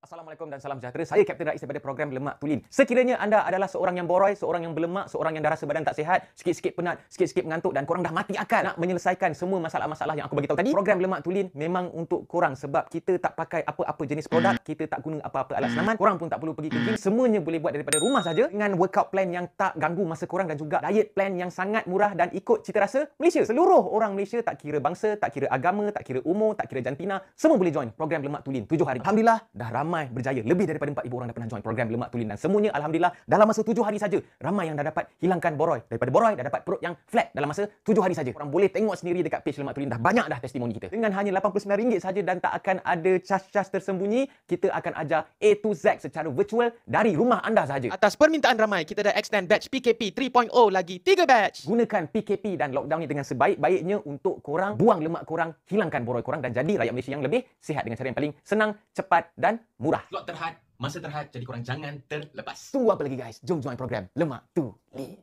Assalamualaikum dan salam sejahtera. Saya Kapten Rais daripada program Lemak Tulin. Sekiranya anda adalah seorang yang boroi, seorang yang berlemak, seorang yang rasa badan tak sihat, sikit-sikit penat, sikit-sikit mengantuk dan korang dah mati akal nak menyelesaikan semua masalah-masalah yang aku bagi tahu tadi, program Lemak Tulin memang untuk korang sebab kita tak pakai apa-apa jenis produk, kita tak guna apa-apa alat senaman, korang pun tak perlu pergi ke gym, semuanya boleh buat daripada rumah saja dengan workout plan yang tak ganggu masa korang dan juga diet plan yang sangat murah dan ikut cita rasa Malaysia. Seluruh orang Malaysia tak kira bangsa, tak kira agama, tak kira umur, tak kira jantina, semua boleh join program Lemak Tulin 7 hari. Alhamdulillah dah ramai berjaya. Lebih daripada 4,000 orang dah pernah join program Lemak Tulin dan semuanya alhamdulillah dalam masa 7 hari saja ramai yang dah dapat hilangkan boroi. Daripada boroi dah dapat perut yang flat dalam masa 7 hari saja. Korang boleh tengok sendiri dekat page Lemak Tulin, dah banyak dah testimoni kita. Dengan hanya RM89 saja dan tak akan ada cas-cas tersembunyi, kita akan ajar A to Z secara virtual dari rumah anda saja. Atas permintaan ramai, kita dah extend batch PKP 3.0 lagi 3 batch. Gunakan PKP dan lockdown ni dengan sebaik-baiknya untuk korang buang lemak korang, hilangkan boroi korang dan jadi rakyat Malaysia yang lebih sihat dengan cara yang paling senang, cepat dan murah. Slot terhad, masa terhad, jadi korang jangan terlepas. Tunggu apa lagi guys? Jom join program Lemak Tulin.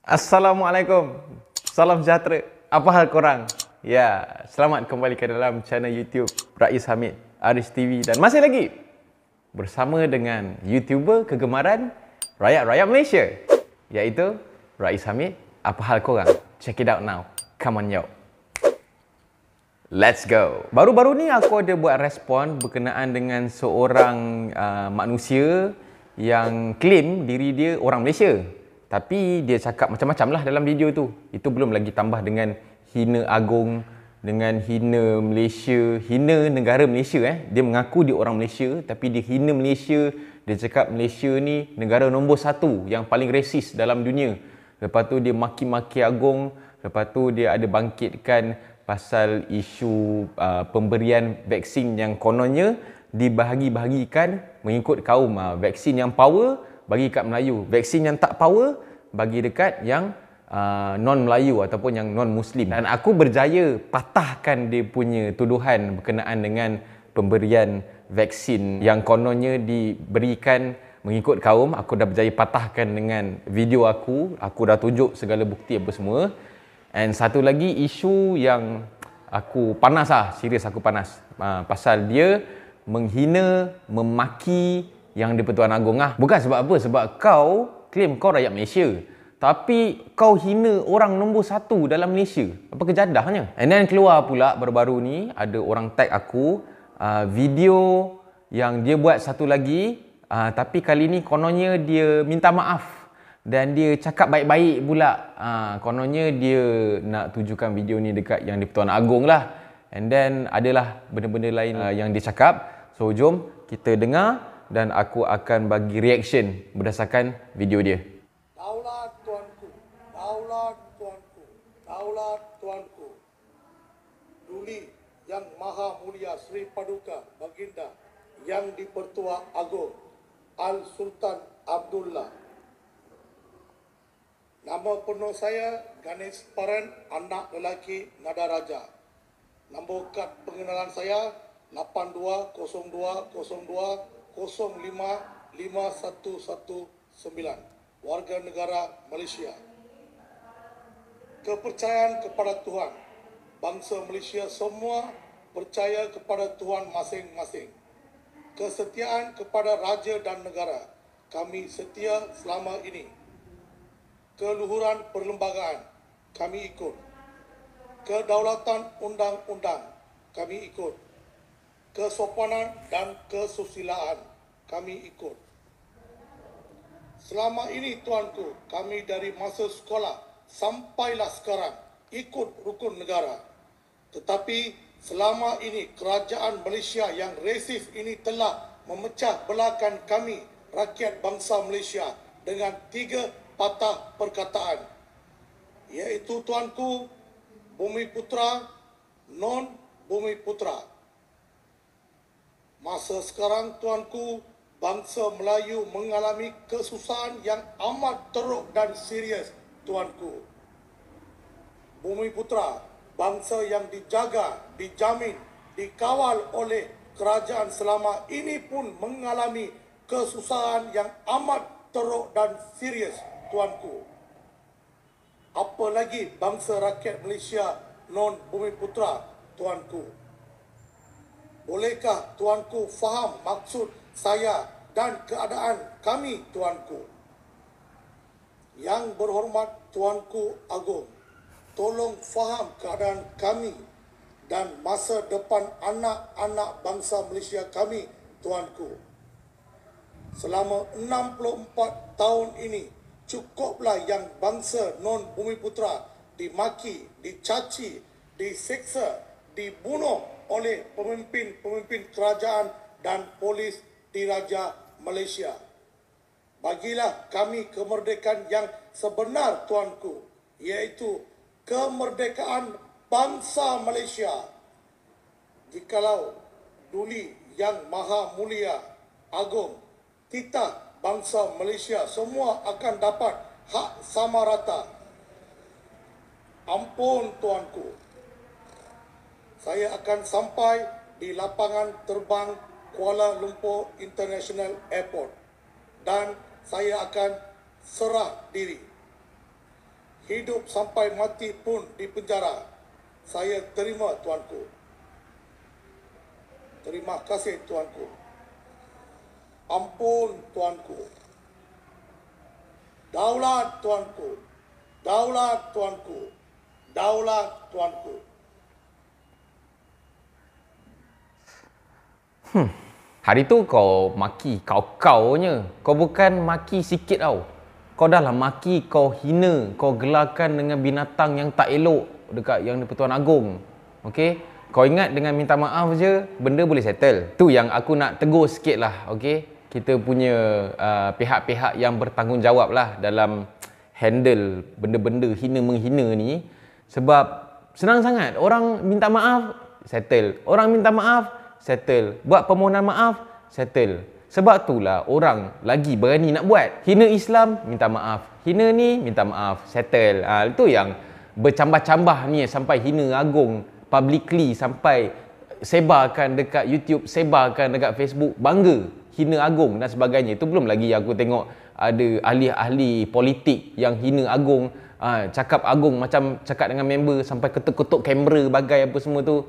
Assalamualaikum. Salam sejahtera. Apa hal korang? Ya, selamat kembali ke dalam channel YouTube Rais Hamid, Aris TV dan masih lagi bersama dengan YouTuber kegemaran rakyat-rakyat Malaysia, iaitu Rais Hamid. Apa hal korang? Check it out now. Come on yo. Let's go. Baru-baru ni aku ada buat respon berkenaan dengan seorang manusia yang claim diri dia orang Malaysia. Tapi dia cakap macam-macam lah dalam video tu. Itu belum lagi tambah dengan hina agung, dengan hina Malaysia, hina negara Malaysia. Dia mengaku dia orang Malaysia tapi dia hina Malaysia. Dia cakap Malaysia ni negara nombor 1 yang paling resis dalam dunia. Lepas tu dia maki-maki agung. Lepas tu dia ada bangkitkan pasal isu pemberian vaksin yang kononnya dibahagi-bahagikan mengikut kaum. Vaksin yang power bagi kat Melayu, vaksin yang tak power bagi dekat yang non-Melayu ataupun yang non-Muslim. Dan aku berjaya patahkan dia punya tuduhan berkenaan dengan pemberian vaksin yang kononnya diberikan mengikut kaum. Aku dah berjaya patahkan dengan video aku dah tunjuk segala bukti apa semua. And satu lagi isu yang aku panas serius aku panas. Pasal dia menghina, memaki yang di-Pertuan Agong Bukan sebab apa, sebab kau claim kau rakyat Malaysia. Tapi kau hina orang nombor 1 dalam Malaysia. Apa kejadahnya? And then keluar pula baru-baru ni ada orang tag aku video yang dia buat satu lagi. Tapi kali ni kononnya dia minta maaf dan dia cakap baik-baik pula. Kononnya dia nak tujukan video ni dekat yang di-Pertuan Agong lah. And then adalah benda-benda lain yang dia cakap. So jom kita dengar dan aku akan bagi reaction berdasarkan video dia. Daulat Tuanku, Daulat Tuanku, Daulat Tuanku. Duli Yang Maha Mulia Sri Paduka Baginda Yang di-Pertua Agong Al-Sultan Abdullah. Nama penuh saya Ganesh Paran, anak lelaki Nadaraja. Nombor kad pengenalan saya 8202-02-05-5119. Warga negara Malaysia. Kepercayaan kepada Tuhan. Bangsa Malaysia semua percaya kepada Tuhan masing-masing. Kesetiaan kepada raja dan negara. Kami setia selama ini. Keluhuran perlembagaan. Kami ikut. Kedaulatan undang-undang. Kami ikut. Kesopanan dan kesusilaan. Kami ikut. Selama ini Tuanku, kami dari masa sekolah sampailah sekarang ikut rukun negara. Tetapi selama ini kerajaan Malaysia yang resis ini telah memecah belahkan kami rakyat bangsa Malaysia dengan 3 patah perkataan, iaitu Tuanku, Bumi Putra, non Bumi Putra. Masa sekarang Tuanku, bangsa Melayu mengalami kesusahan yang amat teruk dan serius Tuanku. Bumi Putra, bangsa yang dijaga, dijamin, dikawal oleh kerajaan selama ini pun mengalami kesusahan yang amat teruk dan serius Tuanku. Apa lagi bangsa rakyat Malaysia non-Bumi Putra, tuanku? Bolehkah tuanku faham maksud saya dan keadaan kami, tuanku? Yang berhormat Tuanku Agong, tolong faham keadaan kami dan masa depan anak-anak bangsa Malaysia kami, tuanku. Selama 64 tahun ini, cukuplah yang bangsa non-Bumi Putra dimaki, dicaci, diseksa, dibunuh oleh pemimpin-pemimpin kerajaan dan polis diraja Malaysia. Bagilah kami kemerdekaan yang sebenar, tuanku, iaitu kemerdekaan bangsa Malaysia. Jikalau Duli Yang Maha Mulia Agong, titah bangsa Malaysia semua akan dapat hak sama rata. Ampun, tuanku. Saya akan sampai di lapangan terbang Kuala Lumpur International Airport dan saya akan serah diri. Hidup sampai mati pun di penjara, saya terima, tuanku. Terima kasih, tuanku. Ampun, tuanku. Daulat, tuanku. Daulat, tuanku. Daulat, tuanku. Hari tu kau maki kau-kaunya. Kau bukan maki sikit tau. Kau dah lah maki, kau hina, kau gelarkan dengan binatang yang tak elok dekat Yang di-Pertuan Agong. Okey? Kau ingat dengan minta maaf je, benda boleh settle. Tu yang aku nak tegur sikit lah. Okey? Kita punya pihak-pihak yang bertanggungjawab lah dalam handle benda-benda hina-menghina ni. Sebab senang sangat. Orang minta maaf, settle. Orang minta maaf, settle. Buat permohonan maaf, settle. Sebab itulah orang lagi berani nak buat. Hina Islam, minta maaf. Hina ni, minta maaf. Settle. Itu yang bercambah-cambah ni sampai hina Agong publicly, sampai sebarkan dekat YouTube, sebarkan dekat Facebook. Bangga hina Agong dan sebagainya. Itu belum lagi aku tengok ada ahli-ahli politik yang hina Agong. Cakap Agong macam cakap dengan member sampai ketuk-ketuk kamera bagai apa semua tu.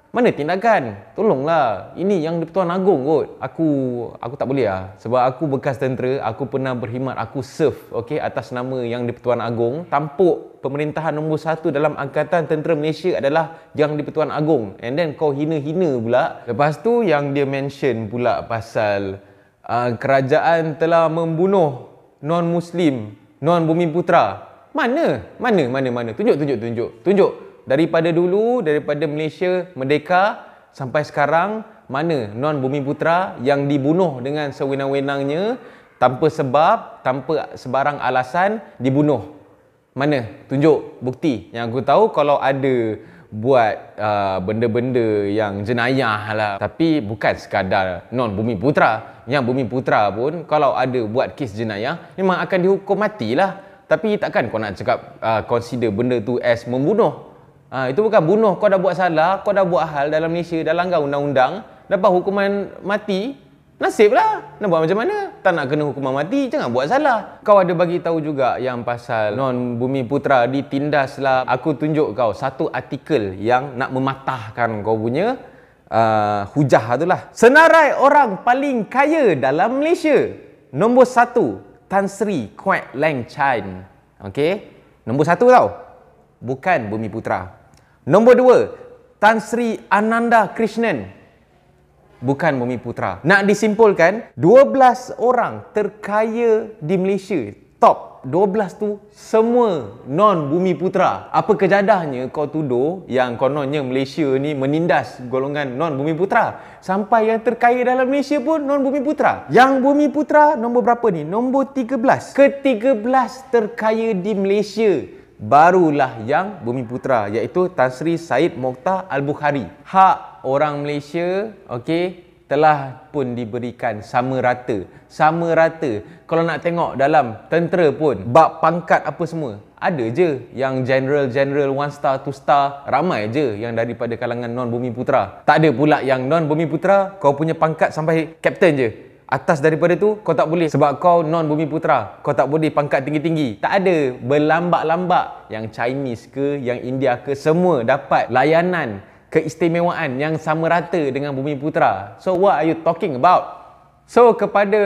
Mana tindakan? Tolonglah. Ini Yang di-Pertuan Agong kot. Aku tak boleh lah. Sebab aku bekas tentera, aku pernah berkhidmat, aku serve, okey, atas nama Yang di-Pertuan Agong. Tampuk pemerintahan nombor 1 dalam Angkatan Tentera Malaysia adalah Yang di-Pertuan Agong. And then kau hina-hina pula. Lepas tu yang dia mention pula pasal kerajaan telah membunuh non-Muslim, non-Bumi Putra. Mana? Tunjuk. Daripada dulu, daripada Malaysia merdeka sampai sekarang, mana non-Bumi Putra yang dibunuh dengan sewenang-wenangnya, tanpa sebab, tanpa sebarang alasan, dibunuh? Mana? Tunjuk bukti. Yang aku tahu kalau ada buat benda-benda yang jenayah lah, tapi bukan sekadar non-Bumi Putra. Yang Bumi Putra pun kalau ada buat kes jenayah, memang akan dihukum matilah. Tapi takkan kau nak cakap consider benda tu as membunuh. Itu bukan bunuh. Kau dah buat salah, kau dah buat hal dalam Malaysia, dah langgar undang-undang, dapat hukuman mati, nasib lah. Nak buat macam mana? Tak nak kena hukuman mati, jangan buat salah. Kau ada bagi tahu juga yang pasal non-Bumi Putra ditindas lah. Aku tunjuk kau satu artikel yang nak mematahkan kau punya hujah tu lah. Senarai orang paling kaya dalam Malaysia. Nombor 1, Tan Sri Kwek Leng Chan. Okey? Nombor 1 tau. Bukan Bumi Putra. Nombor 2, Tan Sri Ananda Krishnan. Bukan Bumi Putra. Nak disimpulkan, 12 orang terkaya di Malaysia, top 12 tu semua non-Bumi Putra. Apa kejadahnya kau tuduh yang kononnya Malaysia ni menindas golongan non-Bumi Putra? Sampai yang terkaya dalam Malaysia pun non-Bumi Putra. Yang Bumi Putra nombor berapa ni? Nombor 13. Ke-13 terkaya di Malaysia barulah Yang Bumi Putra, iaitu Tan Sri Syed Mokhtar Al-Bukhari. Hak orang Malaysia, okey, telah pun diberikan sama rata. Sama rata. Kalau nak tengok dalam tentera pun, bab pangkat apa semua, ada je yang general, 1 star, 2 star, ramai je yang daripada kalangan non-Bumi Putra. Tak ada pula yang non-Bumi Putra, kau punya pangkat sampai kapten je. Atas daripada tu kau tak boleh sebab kau non bumi putera. Kau tak boleh pangkat tinggi-tinggi. Tak ada. Berlambak-lambak. Yang Chinese ke, yang India ke, semua dapat layanan keistimewaan yang sama rata dengan bumi putera. So what are you talking about? So kepada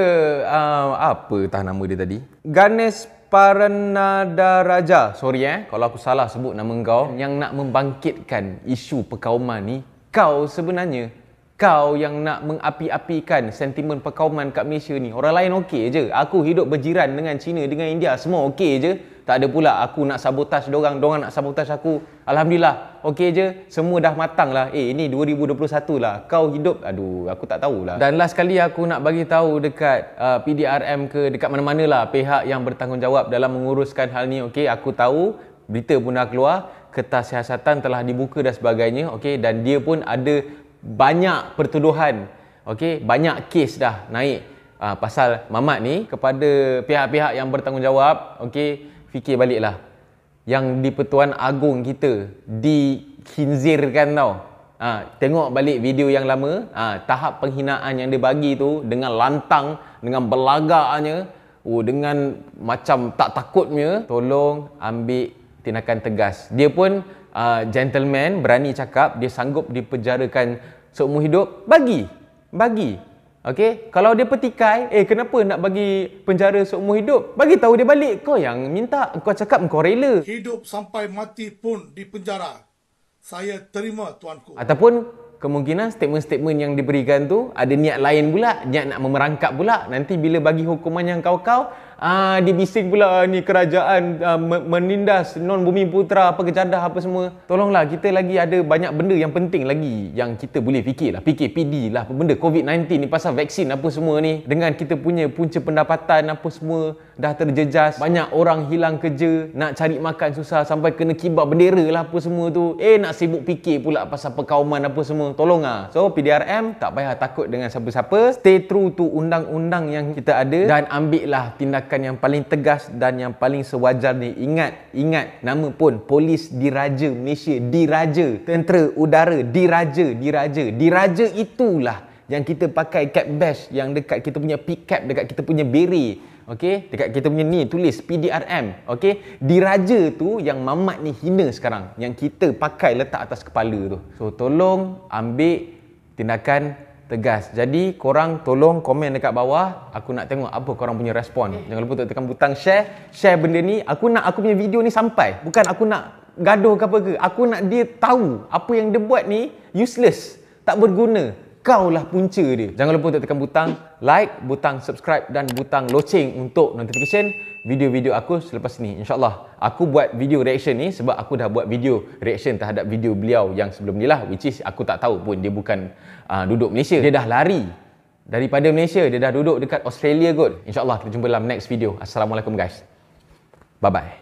apa nama dia tadi? Ganesh Paranadaraja. Sorry kalau aku salah sebut nama kau. Yang nak membangkitkan isu perkauman ni, kau sebenarnya kau yang nak mengapi-apikan sentimen perkauman kat Malaysia ni. Orang lain okey je. Aku hidup berjiran dengan China, dengan India, semua okey je. Tak ada pula aku nak sabotaj dorang nak sabotaj aku. Alhamdulillah, okey je. Semua dah matang lah. Ini 2021 lah. Kau hidup, aduh, aku tak tahulah. Dan last kali aku nak bagi tahu dekat PDRM ke, dekat mana-mana lah pihak yang bertanggungjawab dalam menguruskan hal ni. Okey, aku tahu berita pun dah keluar, kertas siasatan telah dibuka dan sebagainya. Okey, dan dia pun ada banyak pertuduhan, okey, banyak kes dah naik pasal Mamat ni kepada pihak-pihak yang bertanggungjawab. Okey, fikir baliklah. Yang di-Pertuan Agong kita dikhinzirkan tau. Tengok balik video yang lama, tahap penghinaan yang dia bagi tu dengan lantang, dengan belagaknya, dengan macam tak takutnya. Tolong ambil tindakan tegas. Dia pun gentleman, berani cakap, dia sanggup dipenjarakan seumur hidup, bagi. Okey, kalau dia petikai, kenapa nak bagi penjara seumur hidup? Bagi tahu dia balik. Kau yang minta, kau cakap kau rela. Hidup sampai mati pun di penjara. Saya terima, tuanku. Ataupun kemungkinan statement-statement yang diberikan tu ada niat lain pula, niat nak memerangkap pula. Nanti bila bagi hukuman yang kau-kau, dibising pula ni kerajaan menindas non bumi putera, apa kejadah apa semua. Tolonglah, kita lagi ada banyak benda yang penting lagi yang kita boleh fikirlah. PKPD lah, apa benda COVID-19 ni, pasal vaksin apa semua ni. Dengan kita punya punca pendapatan apa semua dah terjejas, banyak orang hilang kerja, nak cari makan susah, sampai kena kibar bendera lah apa semua tu. Nak sibuk fikir pula pasal perkauman apa semua. Tolonglah. So PDRM tak payah takut dengan siapa-siapa. Stay true to undang-undang yang kita ada dan ambillah tindakan yang paling tegas dan yang paling sewajarnya. Ingat nama pun Polis Diraja Malaysia, Diraja, Tentera Udara, Diraja itulah yang kita pakai cap bash yang dekat kita punya picap, dekat kita punya beret. Okey, dekat kita punya ni tulis PDRM. Okey, Diraja tu yang Mamat ni hina sekarang, yang kita pakai letak atas kepala tu. So tolong ambil tindakan tegas. Jadi korang tolong komen dekat bawah. Aku nak tengok apa korang punya respon. Jangan lupa untuk tekan butang share benda ni. Aku nak aku punya video ni sampai. Bukan aku nak gaduh ke apa ke. Aku nak dia tahu apa yang dia buat ni useless, tak berguna. Kaulah punca dia. Jangan lupa untuk tekan butang like, butang subscribe dan butang loceng untuk notification video-video aku selepas ni. InsyaAllah aku buat video reaction ni sebab aku dah buat video reaction terhadap video beliau yang sebelum ni lah, which is aku tak tahu pun dia bukan duduk Malaysia. Dia dah lari daripada Malaysia, dia dah duduk dekat Australia kot. InsyaAllah kita jumpa dalam next video. Assalamualaikum guys. Bye-bye.